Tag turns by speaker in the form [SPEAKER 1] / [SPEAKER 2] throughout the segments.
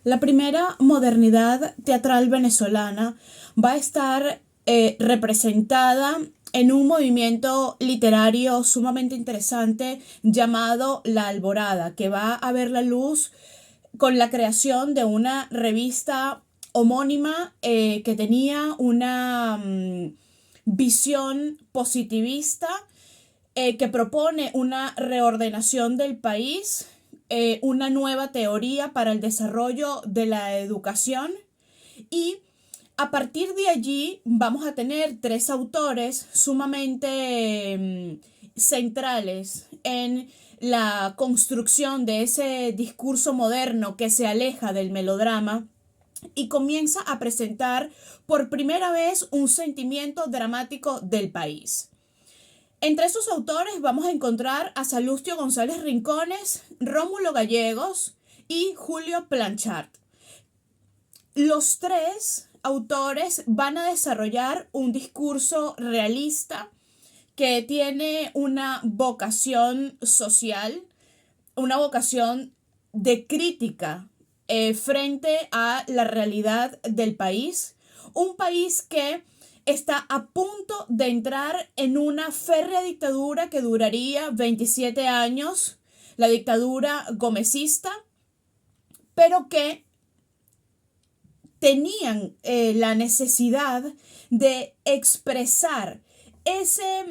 [SPEAKER 1] La primera modernidad teatral venezolana va a estar representada en un movimiento literario sumamente interesante llamado La Alborada, que va a ver la luz con la creación de una revista homónima que tenía una visión positivista que propone una reordenación del país, una nueva teoría para el desarrollo de la educación y a partir de allí vamos a tener tres autores sumamente centrales en la construcción de ese discurso moderno que se aleja del melodrama y comienza a presentar por primera vez un sentimiento dramático del país. Entre esos autores vamos a encontrar a Salustio González Rincones, Rómulo Gallegos y Julio Planchart. Los tres autores van a desarrollar un discurso realista que tiene una vocación social, una vocación de crítica frente a la realidad del país, un país que está a punto de entrar en una férrea dictadura que duraría 27 años, la dictadura gomecista, pero que tenían la necesidad de expresar ese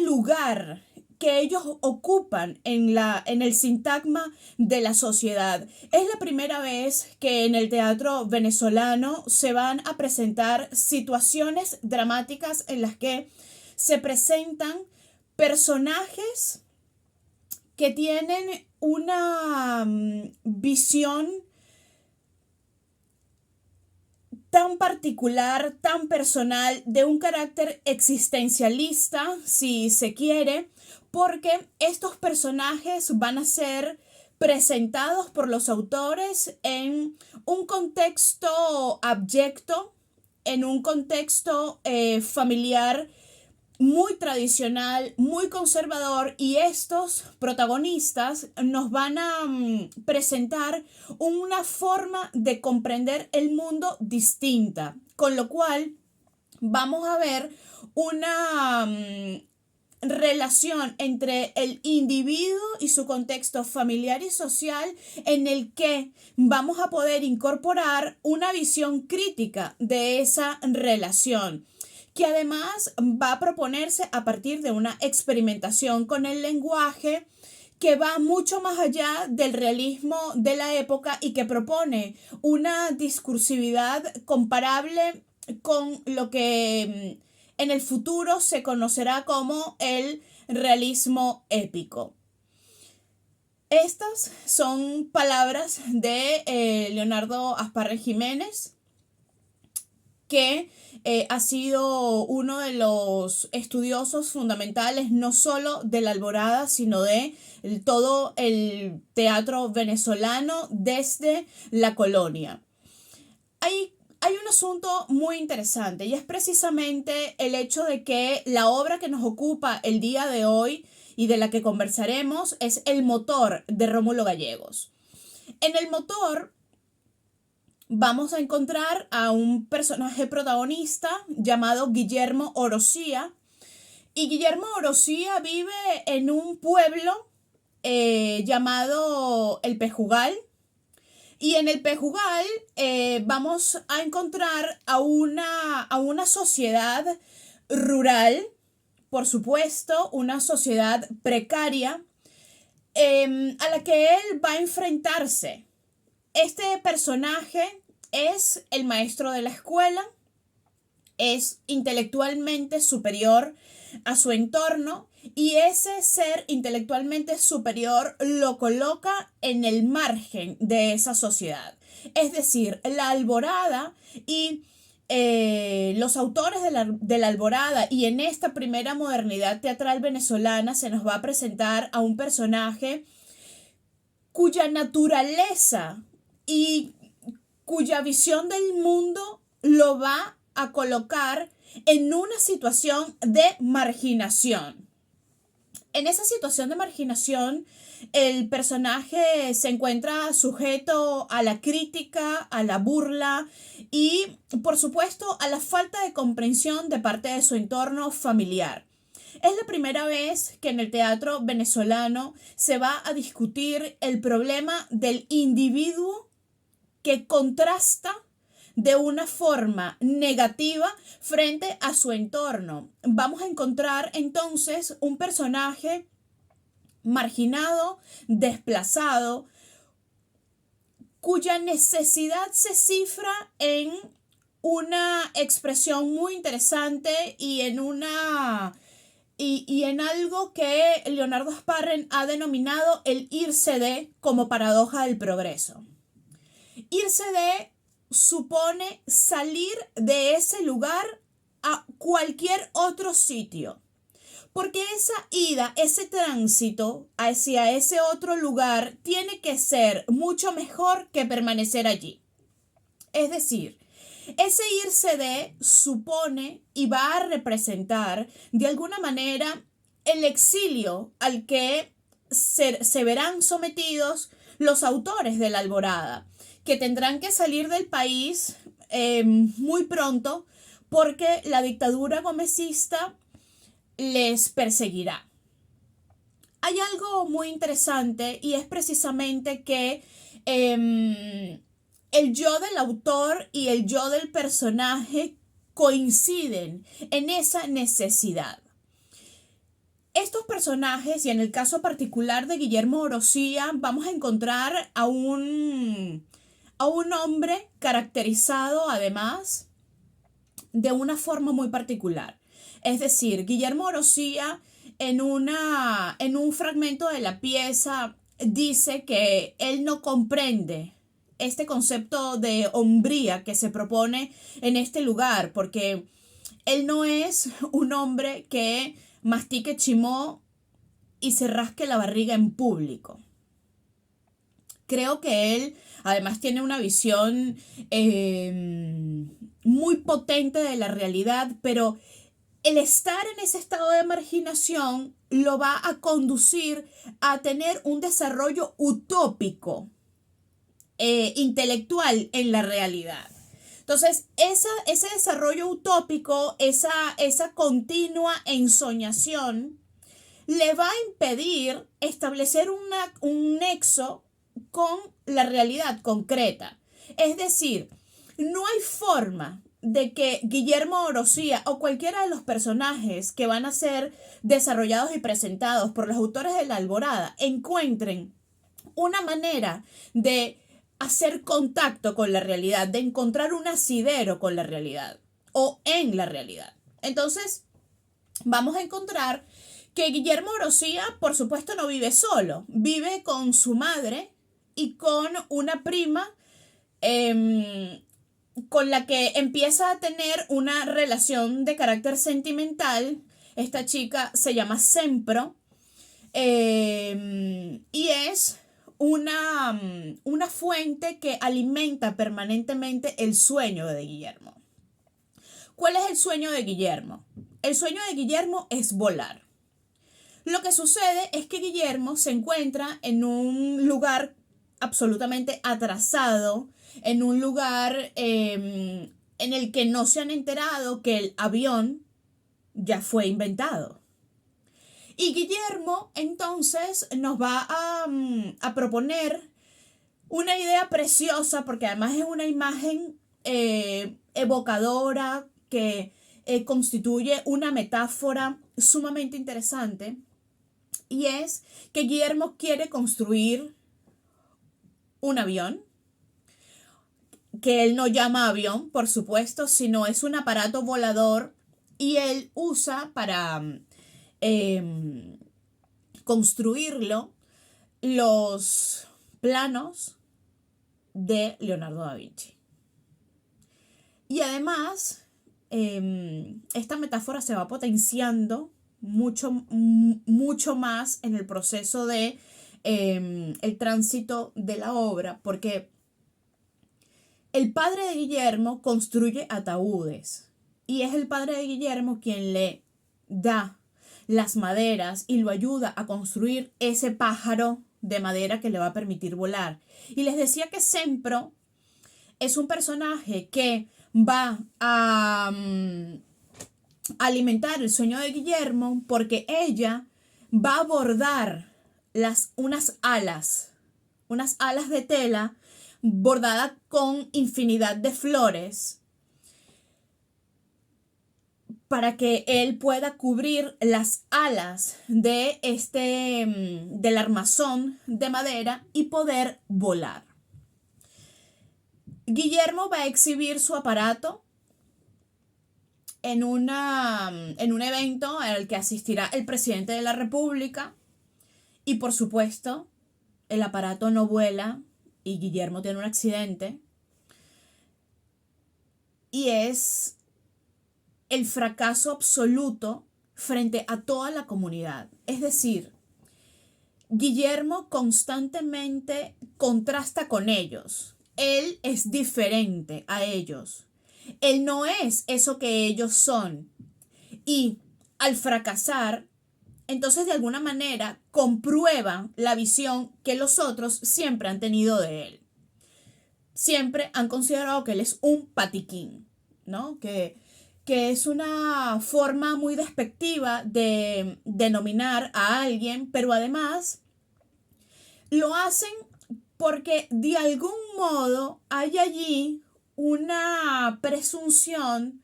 [SPEAKER 1] lugar que ellos ocupan en el sintagma de la sociedad. Es la primera vez que en el teatro venezolano se van a presentar situaciones dramáticas en las que se presentan personajes que tienen una visión tan particular, tan personal, de un carácter existencialista, si se quiere, porque estos personajes van a ser presentados por los autores en un contexto abyecto, en un contexto familiar muy tradicional, muy conservador, y estos protagonistas nos van a presentar una forma de comprender el mundo distinta, con lo cual vamos a ver una relación entre el individuo y su contexto familiar y social en el que vamos a poder incorporar una visión crítica de esa relación, que además va a proponerse a partir de una experimentación con el lenguaje que va mucho más allá del realismo de la época y que propone una discursividad comparable con lo que en el futuro se conocerá como el realismo épico. Estas son palabras de Leonardo Asparre Jiménez, que ha sido uno de los estudiosos fundamentales no solo de la Alborada, sino de todo el teatro venezolano desde la colonia. Hay un asunto muy interesante y es precisamente el hecho de que la obra que nos ocupa el día de hoy y de la que conversaremos es El motor de Rómulo Gallegos. En El motor vamos a encontrar a un personaje protagonista llamado Guillermo Orosía. Y Guillermo Orosía vive en un pueblo llamado El Pejugal. Y en El Pejugal vamos a encontrar a una sociedad rural, por supuesto, una sociedad precaria, a la que él va a enfrentarse. Este personaje es el maestro de la escuela, es intelectualmente superior a su entorno y ese ser intelectualmente superior lo coloca en el margen de esa sociedad. Es decir, la Alborada y los autores de la Alborada y en esta primera modernidad teatral venezolana se nos va a presentar a un personaje cuya naturaleza y cuya visión del mundo lo va a colocar en una situación de marginación. En esa situación de marginación El personaje se encuentra sujeto a la crítica, a la burla y, por supuesto, a la falta de comprensión de parte de su entorno familiar. Es la primera vez que en el teatro venezolano se va a discutir el problema del individuo que contrasta de una forma negativa frente a su entorno. Vamos a encontrar entonces un personaje marginado, desplazado, cuya necesidad se cifra en una expresión muy interesante y en algo que Leonardo Sparren ha denominado el irse de como paradoja del progreso. Irse de supone salir de ese lugar a cualquier otro sitio. Porque esa ida, ese tránsito hacia ese otro lugar tiene que ser mucho mejor que permanecer allí. Es decir, ese irse de supone y va a representar de alguna manera el exilio al que se verán sometidos los autores de la Alborada, que tendrán que salir del país muy pronto porque la dictadura gomecista les perseguirá. Hay algo muy interesante y es precisamente que el yo del autor y el yo del personaje coinciden en esa necesidad. Estos personajes, y en el caso particular de Guillermo Orosía, vamos a encontrar a un hombre caracterizado además de una forma muy particular. Es decir, Guillermo Orosía en un fragmento de la pieza dice que él no comprende este concepto de hombría que se propone en este lugar, porque él no es un hombre que mastique chimó y se rasque la barriga en público. Creo que él además tiene una visión muy potente de la realidad, pero el estar en ese estado de marginación lo va a conducir a tener un desarrollo utópico, intelectual en la realidad. Entonces, ese desarrollo utópico, esa continua ensoñación, le va a impedir establecer un nexo con la realidad concreta. Es decir, no hay forma de que Guillermo Orosía o cualquiera de los personajes que van a ser desarrollados y presentados por los autores de La Alborada encuentren una manera de hacer contacto con la realidad, de encontrar un asidero con la realidad o en la realidad. Entonces, vamos a encontrar que Guillermo Orosía, por supuesto, no vive solo, vive con su madre y con una prima con la que empieza a tener una relación de carácter sentimental. Esta chica se llama Sempro y es una fuente que alimenta permanentemente el sueño de Guillermo. ¿Cuál es el sueño de Guillermo? El sueño de Guillermo es volar. Lo que sucede es que Guillermo se encuentra en un lugar absolutamente atrasado, en un lugar en el que no se han enterado que el avión ya fue inventado. Y Guillermo entonces nos va a proponer una idea preciosa, porque además es una imagen evocadora que constituye una metáfora sumamente interesante, y es que Guillermo quiere construir un avión, que él no llama avión, por supuesto, sino es un aparato volador, y él usa para construirlo los planos de Leonardo da Vinci. Y además, esta metáfora se va potenciando mucho más en el proceso de el tránsito de la obra, porque el padre de Guillermo construye ataúdes y es el padre de Guillermo quien le da las maderas y lo ayuda a construir ese pájaro de madera que le va a permitir volar. Y les decía que Sempro es un personaje que va a alimentar el sueño de Guillermo porque ella va a bordar unas alas de tela bordada con infinidad de flores para que él pueda cubrir las alas de del armazón de madera y poder volar. Guillermo va a exhibir su aparato en un evento al que asistirá el presidente de la República y, por supuesto, el aparato no vuela y Guillermo tiene un accidente y es el fracaso absoluto frente a toda la comunidad. Es decir, Guillermo constantemente contrasta con ellos. Él es diferente a ellos. Él no es eso que ellos son. Y al fracasar, entonces de alguna manera comprueba la visión que los otros siempre han tenido de él. Siempre han considerado que él es un patiquín, ¿no? Que es una forma muy despectiva de denominar a alguien, pero además lo hacen porque de algún modo hay allí una presunción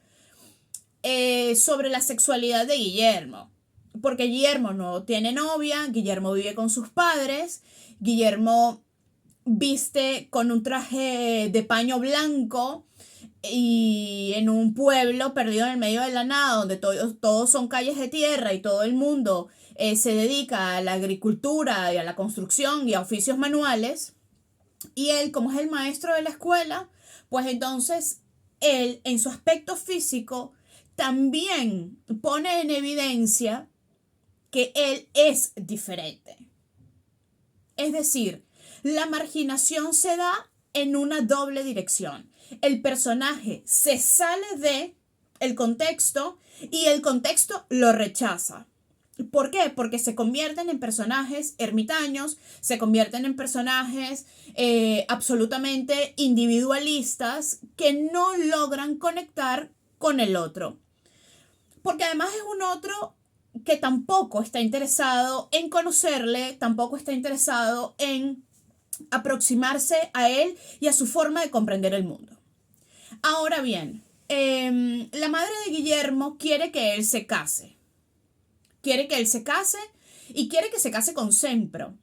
[SPEAKER 1] sobre la sexualidad de Guillermo. Porque Guillermo no tiene novia, Guillermo vive con sus padres, Guillermo viste con un traje de paño blanco y en un pueblo perdido en el medio de la nada, donde todos son calles de tierra y todo el mundo se dedica a la agricultura y a la construcción y a oficios manuales. Y él, como es el maestro de la escuela, pues entonces él, en su aspecto físico, también pone en evidencia que él es diferente. Es decir, la marginación se da en una doble dirección. El personaje se sale de el contexto y el contexto lo rechaza. ¿Por qué? Porque se convierten en personajes ermitaños, se convierten en personajes absolutamente individualistas que no logran conectar con el otro. Porque además es un otro que tampoco está interesado en conocerle, tampoco está interesado en aproximarse a él y a su forma de comprender el mundo. Ahora bien, la madre de Guillermo quiere que él se case. Quiere que él se case y quiere que se case con Sempro.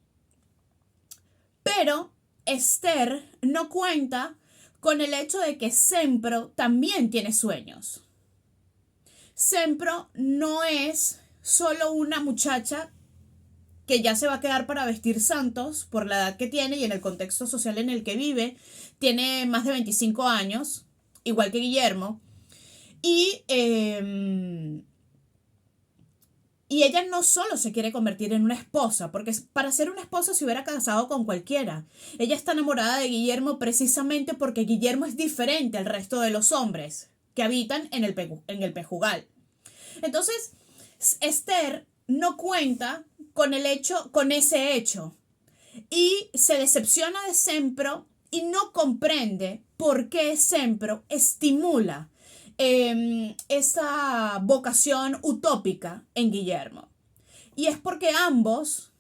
[SPEAKER 1] Pero Esther no cuenta con el hecho de que Sempro también tiene sueños. Sempro no es solo una muchacha que ya se va a quedar para vestir santos por la edad que tiene y en el contexto social en el que vive. Tiene más de 25 años, igual que Guillermo. Y ella no solo se quiere convertir en una esposa, porque para ser una esposa se hubiera casado con cualquiera. Ella está enamorada de Guillermo precisamente porque Guillermo es diferente al resto de los hombres que habitan en el Pejugal. Entonces, Esther no cuenta con ese hecho y se decepciona de Sempro y no comprende por qué Sempro estimula esa vocación utópica en Guillermo. Y es porque ambos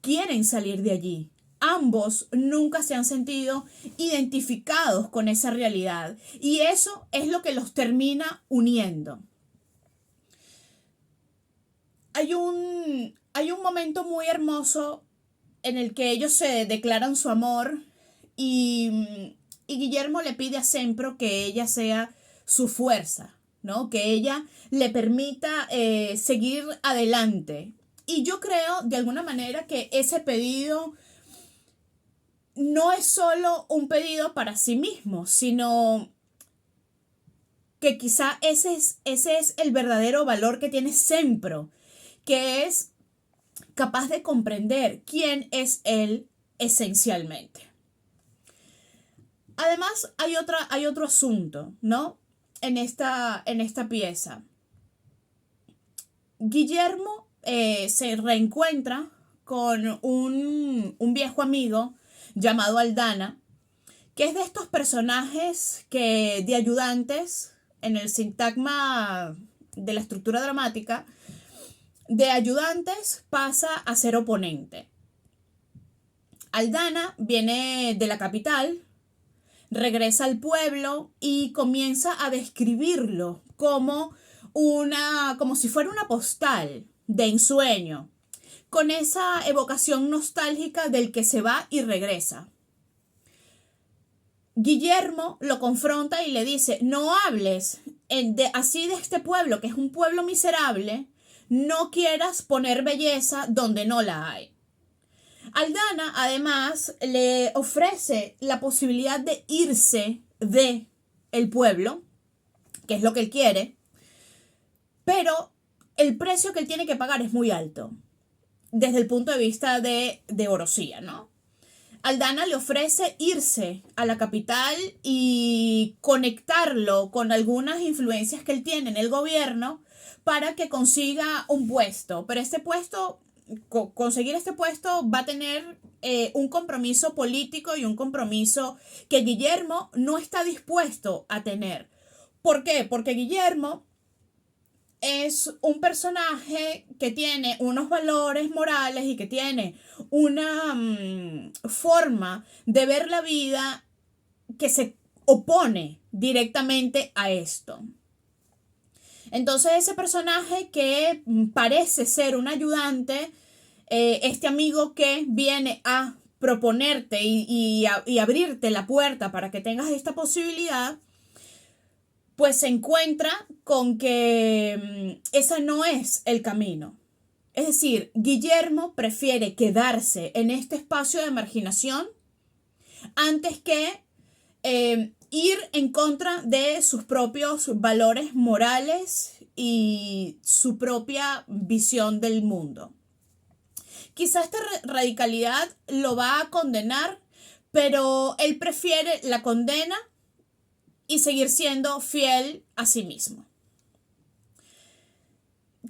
[SPEAKER 1] quieren salir de allí. Ambos nunca se han sentido identificados con esa realidad. Y eso es lo que los termina uniendo. Hay un momento muy hermoso en el que ellos se declaran su amor y Guillermo le pide a Sempro que ella sea su fuerza, ¿no? Que ella le permita seguir adelante. Y yo creo, de alguna manera, que ese pedido no es solo un pedido para sí mismo, sino que quizá ese es el verdadero valor que tiene Sempro, que es capaz de comprender quién es él esencialmente. Además, hay otro asunto, ¿no? En esta pieza. Guillermo se reencuentra con un viejo amigo llamado Aldana, que es de estos personajes que de ayudantes en el sintagma de la estructura dramática, de ayudantes pasa a ser oponente. Aldana viene de la capital, regresa al pueblo y comienza a describirlo como si fuera una postal de ensueño, con esa evocación nostálgica del que se va y regresa. Guillermo lo confronta y le dice: no hables así de este pueblo, que es un pueblo miserable, no quieras poner belleza donde no la hay. Aldana además le ofrece la posibilidad de irse de el pueblo, que es lo que él quiere, pero el precio que él tiene que pagar es muy alto, desde el punto de vista de Orosía, ¿no? Aldana le ofrece irse a la capital y conectarlo con algunas influencias que él tiene en el gobierno para que consiga un puesto. Pero este puesto, conseguir este puesto va a tener un compromiso político y un compromiso que Guillermo no está dispuesto a tener. ¿Por qué? Porque Guillermo es un personaje que tiene unos valores morales y que tiene una forma de ver la vida que se opone directamente a esto. Entonces ese personaje que parece ser un ayudante, este amigo que viene a proponerte y abrirte la puerta para que tengas esta posibilidad, pues se encuentra con que ese no es el camino. Es decir, Guillermo prefiere quedarse en este espacio de marginación antes que ir en contra de sus propios valores morales y su propia visión del mundo. Quizá esta radicalidad lo va a condenar, pero él prefiere la condena y seguir siendo fiel a sí mismo.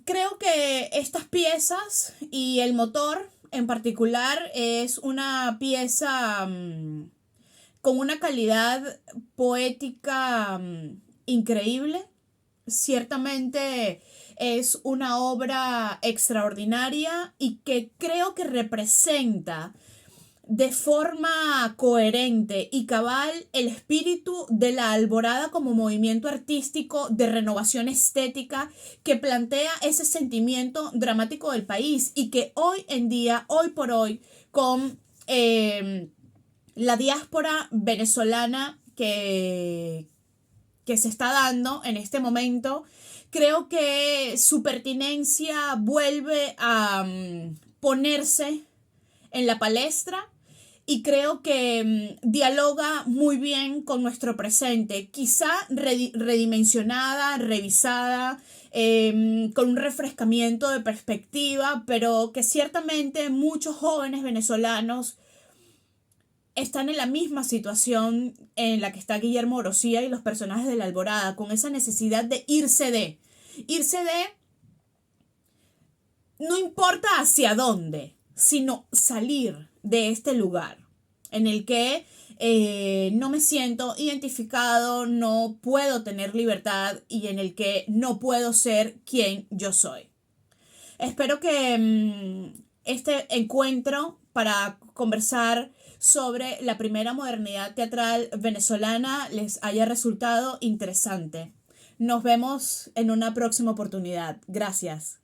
[SPEAKER 1] Creo que estas piezas y el motor en particular es una pieza con una calidad poética increíble. Ciertamente es una obra extraordinaria y que creo que representa de forma coherente y cabal el espíritu de la Alborada como movimiento artístico de renovación estética que plantea ese sentimiento dramático del país y que hoy en día, hoy por hoy, con la diáspora venezolana que se está dando en este momento, creo que su pertinencia vuelve a ponerse en la palestra. Y creo que dialoga muy bien con nuestro presente, quizá redimensionada, revisada, con un refrescamiento de perspectiva, pero que ciertamente muchos jóvenes venezolanos están en la misma situación en la que está Guillermo Orosía y los personajes de la Alborada, con esa necesidad de irse de, no importa hacia dónde, sino salir de este lugar en el que no me siento identificado, no puedo tener libertad y en el que no puedo ser quien yo soy. Espero que este encuentro para conversar sobre la primera modernidad teatral venezolana les haya resultado interesante. Nos vemos en una próxima oportunidad. Gracias.